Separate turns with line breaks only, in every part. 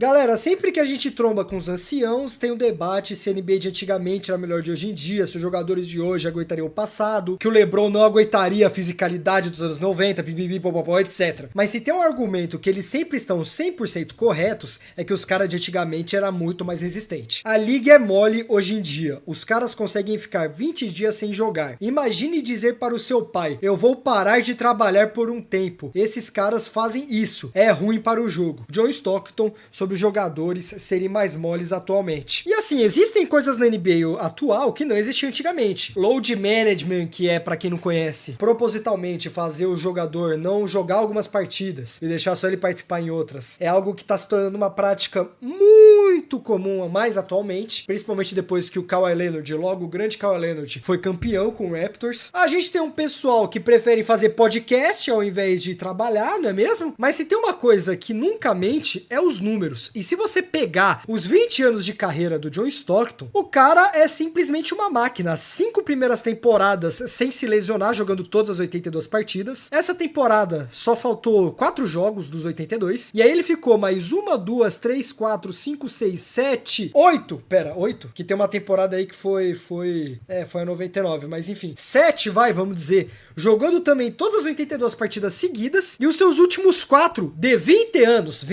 Galera, sempre que a gente tromba com os anciãos, tem um debate se a NBA de antigamente era melhor de hoje em dia, se os jogadores de hoje aguentariam o passado, que o LeBron não aguentaria a fisicalidade dos anos 90, pipipi, popopó, etc. Mas se tem um argumento que eles sempre estão 100% corretos, é que os caras de antigamente era muito mais resistente. A liga é mole hoje em dia, os caras conseguem ficar 20 dias sem jogar. Imagine dizer para o seu pai, eu vou parar de trabalhar por um tempo. Esses caras fazem isso, é ruim para o jogo. John Stockton, sobre os jogadores serem mais moles atualmente. E assim, existem coisas na NBA atual que não existiam antigamente. Load management, que é, pra quem não conhece, propositalmente fazer o jogador não jogar algumas partidas e deixar só ele participar em outras, é algo que tá se tornando uma prática muito comum mais atualmente, principalmente depois que o Kawhi Leonard, logo o grande Kawhi Leonard, foi campeão com o Raptors. A gente tem um pessoal que prefere fazer podcast ao invés de trabalhar, não é mesmo? Mas se tem uma coisa que nunca mente, é os números. E se você pegar os 20 anos de carreira do John Stockton, o cara é simplesmente uma máquina. As 5 primeiras temporadas sem se lesionar, jogando todas as 82 partidas. Essa temporada só faltou 4 jogos dos 82. E aí ele ficou mais 1, 2, 3, 4, 5, 6, 7, 8. Pera, 8? Que tem uma temporada aí que foi a 99, mas enfim. 7, vamos dizer, jogando também todas as 82 partidas seguidas. E os seus últimos 4 de 20 anos.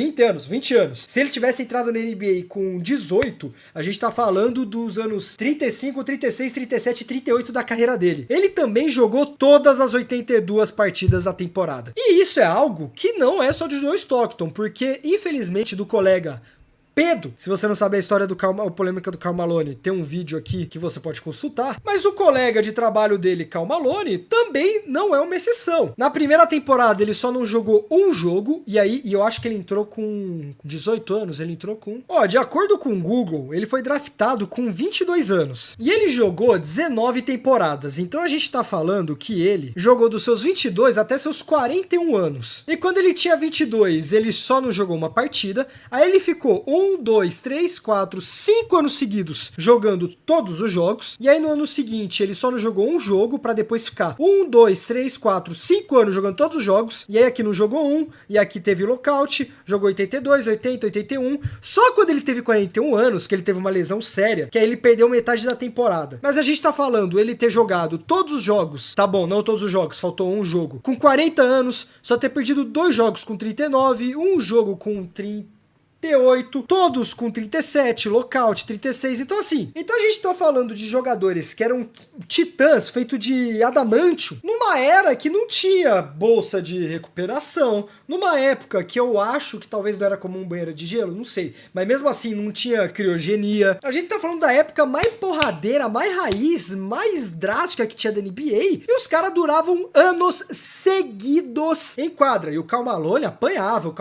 Se ele tivesse entrado na NBA com 18, a gente tá falando dos anos 35, 36, 37 e 38 da carreira dele. Ele também jogou todas as 82 partidas da temporada. E isso é algo que não é só de John Stockton, porque infelizmente do colega Pedro, se você não sabe a história a polêmica do Karl Malone, tem um vídeo aqui que você pode consultar, mas o colega de trabalho dele, Karl Malone, também não é uma exceção. Na primeira temporada ele só não jogou um jogo, e eu acho que ele entrou com 18 anos, de acordo com o Google, ele foi draftado com 22 anos, e ele jogou 19 temporadas, então a gente tá falando que ele jogou dos seus 22 até seus 41 anos, e quando ele tinha 22, ele só não jogou uma partida, aí ele ficou 1, 2, 3, 4, 5 anos seguidos jogando todos os jogos. E aí no ano seguinte ele só não jogou um jogo pra depois ficar 1, 2, 3, 4, 5 anos jogando todos os jogos. E aí aqui não jogou um. E aqui teve lockout. Jogou 82, 80, 81. Só quando ele teve 41 anos que ele teve uma lesão séria. Que aí ele perdeu metade da temporada. Mas a gente tá falando ele ter jogado todos os jogos. Tá bom, não todos os jogos. Faltou um jogo. Com 40 anos. Só ter perdido 2 jogos com 39. Um jogo com 38, todos com 37, lockout 36, então assim, a gente tá falando de jogadores que eram titãs, feito de adamantio, numa era que não tinha bolsa de recuperação, numa época que eu acho que talvez não era comum banheira de gelo, não sei, mas mesmo assim não tinha criogenia. A gente tá falando da época mais porradeira, mais raiz, mais drástica que tinha da NBA, e os caras duravam anos seguidos em quadra, e o Karl Malone apanhava,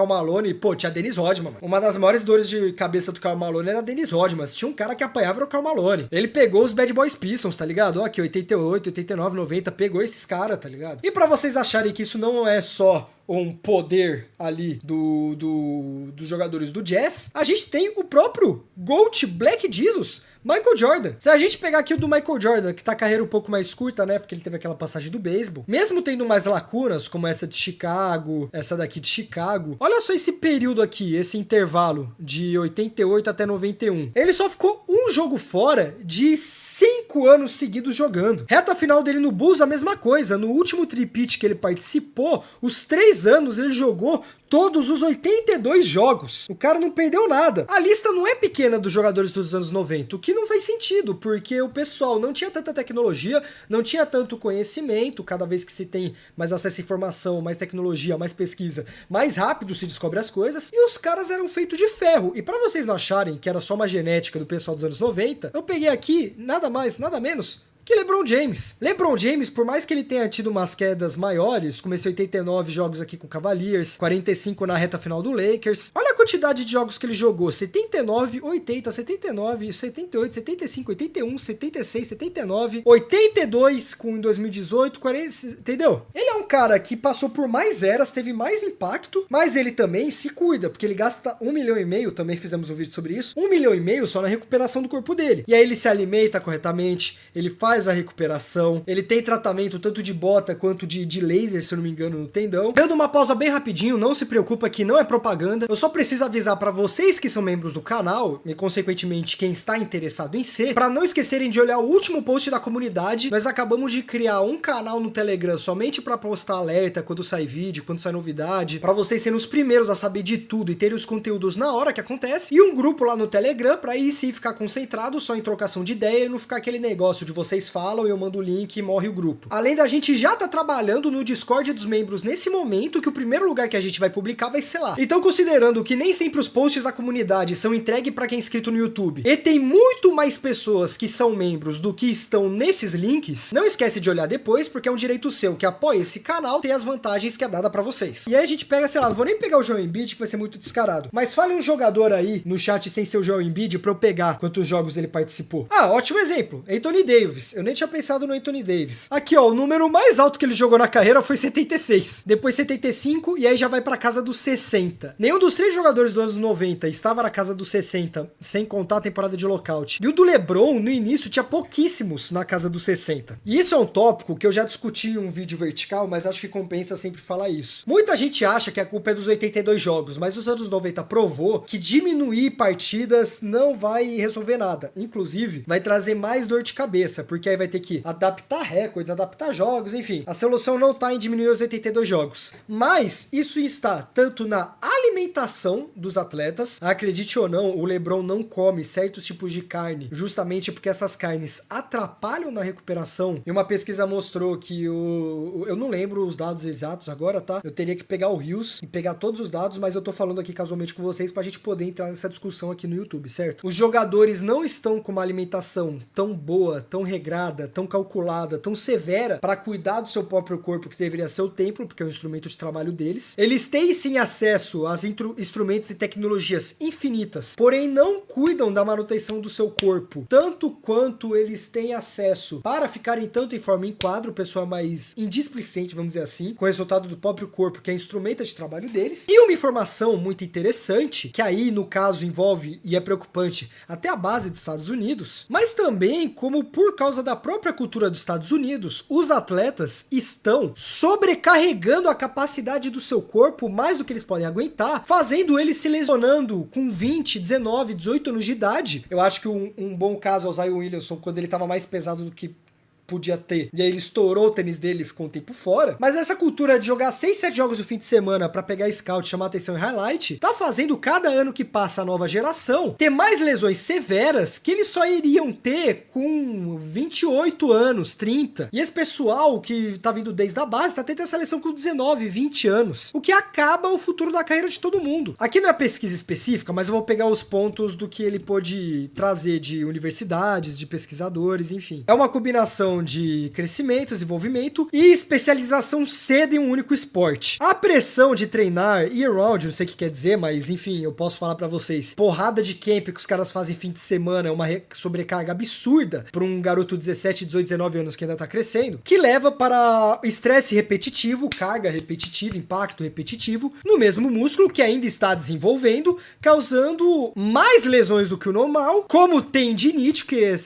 tinha Dennis Rodman, mano. Uma das maiores dores de cabeça do Karl Malone era Dennis Rodman. Se tinha um cara que apanhava era o Karl Malone. Ele pegou os Bad Boys Pistons, tá ligado? Ó, aqui 88, 89, 90, pegou esses caras, tá ligado? E pra vocês acharem que isso não é só um poder ali dos jogadores do Jazz, a gente tem o próprio GOAT Black Jesus, Michael Jordan. Se a gente pegar aqui o do Michael Jordan, que tá a carreira um pouco mais curta, né, porque ele teve aquela passagem do beisebol, mesmo tendo mais lacunas, como essa de Chicago, essa daqui de Chicago, olha só esse período aqui, esse intervalo de 88 até 91. Ele só ficou um jogo fora de 5 anos seguidos jogando. Reta final dele no Bulls, a mesma coisa. No último tripit que ele participou, os 3 anos ele jogou todos os 82 jogos. O cara não perdeu nada. A lista não é pequena dos jogadores dos anos 90, o que não faz sentido, porque o pessoal não tinha tanta tecnologia, não tinha tanto conhecimento. Cada vez que se tem mais acesso à informação, mais tecnologia, mais pesquisa, mais rápido se descobre as coisas, e os caras eram feitos de ferro. E para vocês não acharem que era só uma genética do pessoal dos anos 90, eu peguei aqui nada mais, nada menos que LeBron James. LeBron James, por mais que ele tenha tido umas quedas maiores, comecei 89 jogos aqui com o Cavaliers, 45 na reta final do Lakers. Olha a quantidade de jogos que ele jogou: 79, 80, 79, 78, 75, 81, 76, 79, 82 com em 2018, 40, entendeu? Ele é um cara que passou por mais eras, teve mais impacto, mas ele também se cuida, porque ele gasta 1,5 milhão, também fizemos um vídeo sobre isso, 1,5 milhão só na recuperação do corpo dele. E aí ele se alimenta corretamente, ele faz faz a recuperação, ele tem tratamento tanto de bota quanto de laser, se eu não me engano, no tendão. Dando uma pausa bem rapidinho, não se preocupa que não é propaganda, eu só preciso avisar pra vocês que são membros do canal, e consequentemente quem está interessado em ser, pra não esquecerem de olhar o último post da comunidade. Nós acabamos de criar um canal no Telegram somente pra postar alerta quando sai vídeo, quando sai novidade, pra vocês serem os primeiros a saber de tudo e terem os conteúdos na hora que acontece, e um grupo lá no Telegram pra aí sim ficar concentrado só em trocação de ideia e não ficar aquele negócio de vocês falam, eu mando o link e morre o grupo. Além da gente já tá trabalhando no Discord dos membros nesse momento, que o primeiro lugar que a gente vai publicar vai ser lá. Então, considerando que nem sempre os posts da comunidade são entregues pra quem é inscrito no YouTube, e tem muito mais pessoas que são membros do que estão nesses links, não esquece de olhar depois, porque é um direito seu que apoia esse canal, tem as vantagens que é dada pra vocês. E aí a gente pega, sei lá, não vou nem pegar o Joel Embiid, que vai ser muito descarado, mas fale um jogador aí no chat sem ser o Joel Embiid pra eu pegar quantos jogos ele participou. Ah, ótimo exemplo, Anthony Davis. Eu nem tinha pensado no Anthony Davis. Aqui, ó, o número mais alto que ele jogou na carreira foi 76. Depois 75 e aí já vai pra casa dos 60. Nenhum dos 3 jogadores dos anos 90 estava na casa dos 60, sem contar a temporada de lockout. E o do LeBron, no início, tinha pouquíssimos na casa dos 60. E isso é um tópico que eu já discuti em um vídeo vertical, mas acho que compensa sempre falar isso. Muita gente acha que a culpa é dos 82 jogos, mas os anos 90 provou que diminuir partidas não vai resolver nada. Inclusive, vai trazer mais dor de cabeça, porque aí vai ter que adaptar recordes, adaptar jogos, enfim. A solução não tá em diminuir os 82 jogos. Mas isso está tanto na alimentação dos atletas, acredite ou não, o LeBron não come certos tipos de carne, justamente porque essas carnes atrapalham na recuperação. E uma pesquisa mostrou que eu não lembro os dados exatos agora, tá? Eu teria que pegar o Rios e pegar todos os dados, mas eu tô falando aqui casualmente com vocês pra gente poder entrar nessa discussão aqui no YouTube, certo? Os jogadores não estão com uma alimentação tão boa, tão regrada, tão calculada, tão severa para cuidar do seu próprio corpo, que deveria ser o templo, porque é o instrumento de trabalho deles. Eles têm sim acesso a instrumentos e tecnologias infinitas, porém não cuidam da manutenção do seu corpo, tanto quanto eles têm acesso para ficarem tanto em forma em quadro, pessoa mais indisplicente, vamos dizer assim, com o resultado do próprio corpo, que é instrumento de trabalho deles. E uma informação muito interessante, que aí no caso envolve, e é preocupante, até a base dos Estados Unidos, mas também como por causa da própria cultura dos Estados Unidos, os atletas estão sobrecarregando a capacidade do seu corpo mais do que eles podem aguentar, fazendo eles se lesionando com 20, 19, 18 anos de idade. Eu acho que um bom caso é o Zion Williamson, quando ele estava mais pesado do que podia ter. E aí ele estourou o tênis dele e ficou um tempo fora. Mas essa cultura de jogar 6, 7 jogos no fim de semana pra pegar scout, chamar atenção e highlight, tá fazendo cada ano que passa a nova geração ter mais lesões severas que eles só iriam ter com 28 anos, 30. E esse pessoal que tá vindo desde a base tá tendo essa lesão com 19, 20 anos. O que acaba o futuro da carreira de todo mundo. Aqui não é pesquisa específica, mas eu vou pegar os pontos do que ele pode trazer de universidades, de pesquisadores, enfim. É uma combinação de crescimento, desenvolvimento e especialização cedo em um único esporte. A pressão de treinar year-round, não sei o que quer dizer, mas enfim, eu posso falar pra vocês. Porrada de camp que os caras fazem fim de semana é uma sobrecarga absurda pra um garoto de 17, 18, 19 anos que ainda tá crescendo, que leva para estresse repetitivo, carga repetitiva, impacto repetitivo no mesmo músculo que ainda está desenvolvendo, causando mais lesões do que o normal, como tendinite, que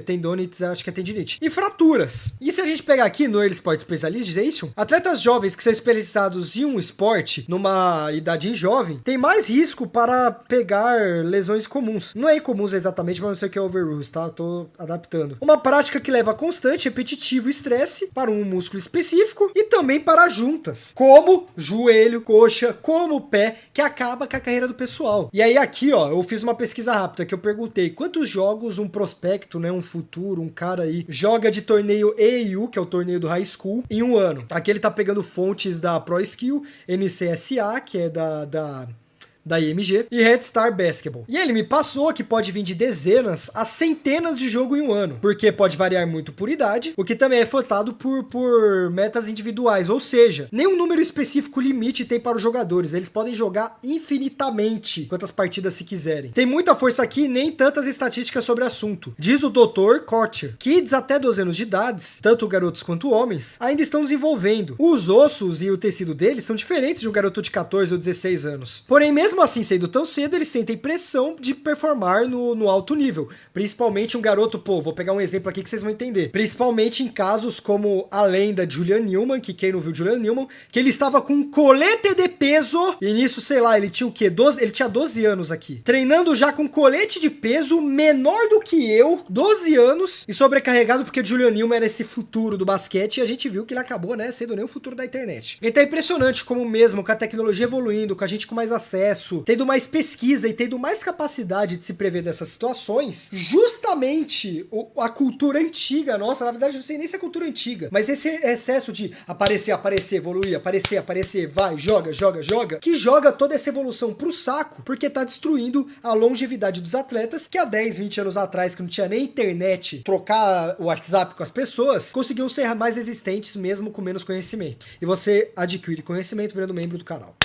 tendonites, acho que é tendinite, e fraturas. E se a gente pegar aqui no Early Sport Specialization, atletas jovens que são especializados em um esporte, numa idade jovem, tem mais risco para pegar lesões comuns. Não é incomuns exatamente, mas não sei o que é overuse, tá? Eu tô adaptando. Uma prática que leva a constante, repetitivo estresse para um músculo específico e também para juntas, como joelho, coxa, como pé, que acaba com a carreira do pessoal. E aí aqui, ó, eu fiz uma pesquisa rápida que eu perguntei quantos jogos um prospecto, né, um futuro, um cara aí, joga de torneio EIU, que é o torneio do high school, em um ano. Aqui ele tá pegando fontes da Pro Skill, NCSA, que é da IMG, e Red Star Basketball. E ele me passou que pode vir de dezenas a centenas de jogos em um ano, porque pode variar muito por idade, o que também é votado por metas individuais, ou seja, nenhum número específico limite tem para os jogadores, eles podem jogar infinitamente quantas partidas se quiserem. Tem muita força aqui e nem tantas estatísticas sobre o assunto. Diz o Dr. Kocher, kids até 12 anos de idade, tanto garotos quanto homens, ainda estão desenvolvendo. Os ossos e o tecido deles são diferentes de um garoto de 14 ou 16 anos. Porém, mesmo mesmo assim, sendo tão cedo, eles sentem pressão de performar no alto nível. Principalmente um garoto, pô, vou pegar um exemplo aqui que vocês vão entender. Principalmente em casos como a lenda de Julian Newman, que quem não viu Julian Newman, que ele estava com um colete de peso, e nisso, sei lá, ele tinha o quê? Ele tinha 12 anos aqui. Treinando já com colete de peso menor do que eu, 12 anos, e sobrecarregado porque Julian Newman era esse futuro do basquete, e a gente viu que ele acabou, né, sendo nem o futuro da internet. Então é impressionante como mesmo com a tecnologia evoluindo, com a gente com mais acesso, tendo mais pesquisa e tendo mais capacidade de se prever dessas situações, justamente a cultura antiga nossa, na verdade eu não sei nem se é cultura antiga, mas esse excesso de aparecer, evoluir, aparecer, vai, joga, que joga toda essa evolução pro saco, porque tá destruindo a longevidade dos atletas, que há 10, 20 anos atrás, que não tinha nem internet, trocar o WhatsApp com as pessoas, conseguiam ser mais resistentes mesmo com menos conhecimento. E você adquire conhecimento virando membro do canal.